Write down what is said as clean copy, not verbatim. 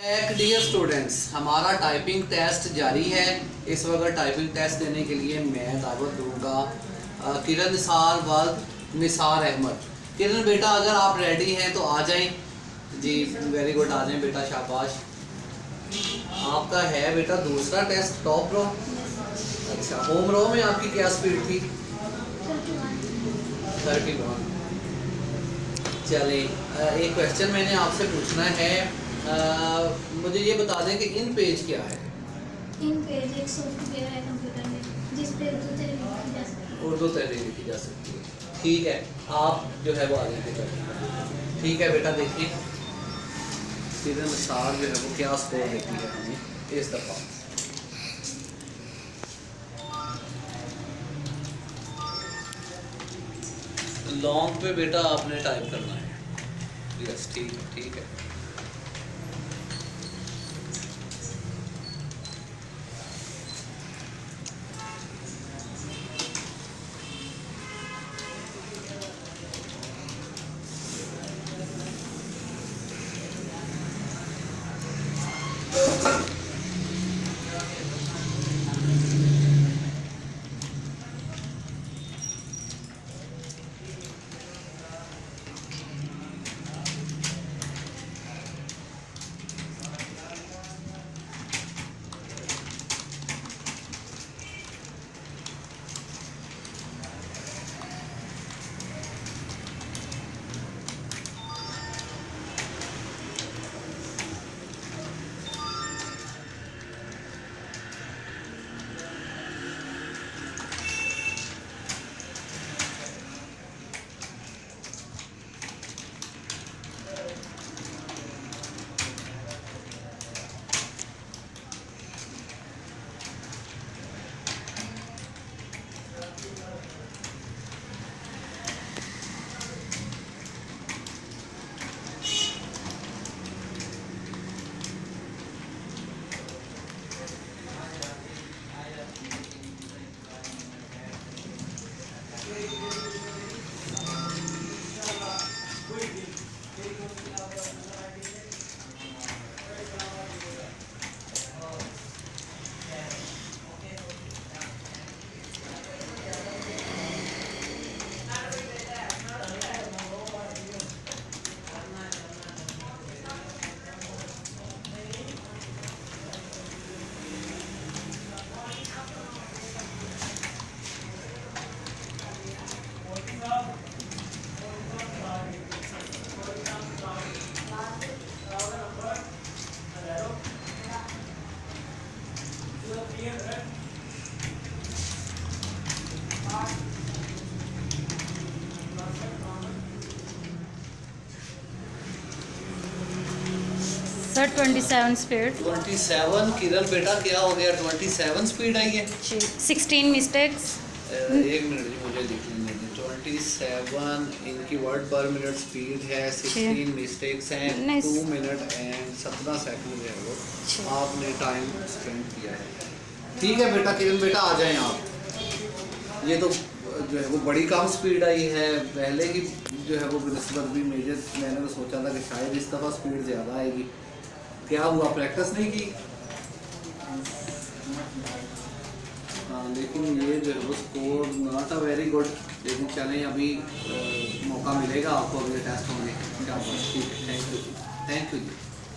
Dear students, हमारा typing test जारी है। इस वक्त टाइपिंग टेस्ट देने के लिए मैं दावत दूंगा किरण निसार व निसार अहमद। किरण बेटा, अगर आप रेडी हैं तो आ जाएं। जी वेरी गुड, आ जाएं बेटा, शाबाश। आपका है बेटा दूसरा टेस्ट, टॉप रो। अच्छा, होम रो में आपकी क्या स्पीड थी? 31। चलिए, एक क्वेश्चन मैंने आपसे पूछना है। मुझे ये बता दें कि इन पेज क्या है? इन पेज एक सॉफ्टवेयर है कंप्यूटर में जिस पे उर्दू तहरीर लिखी जा सकती है। उर्दू तहरीर लिखी जा सकती है। ठीक है, आप जो है वो आगे कर। ठीक है बेटा, देखिए किरण निसार जो है वो क्या स्कोर देती है हमें इस दफ़ा। लॉन्ग पे बेटा आपने टाइप करना है। यस, ठीक है, ठीक है। Sir 27 speed. 27 किरण बेटा, क्या हो गया? 27 स्पीड आई है। 16 मिस्टेक्स। एक मिनट जी, मुझे लिख लेने दें। 27 इनकी वर्ड पर मिनट स्पीड है, 16 मिस्टेक्स हैं, 2 मिनट एंड 17 सेकंड जो है वो आपने टाइम स्पेंड किया है। ठीक है बेटा, किरण बेटा आ जाएं आप। ये तो जो है वो बड़ी कम स्पीड आई है। पहले की जो है वो निस्बत भी मेजर, मैंने तो सोचा था कि शायद इस दफ़ा स्पीड ज़्यादा आएगी। क्या हुआ, प्रैक्टिस नहीं की? हाँ, लेकिन ये जो है वो score not a very good. लेकिन चलें, अभी मौका मिलेगा आपको अगले टेस्ट होने का। ठीक है, thank you ji, thank you ji.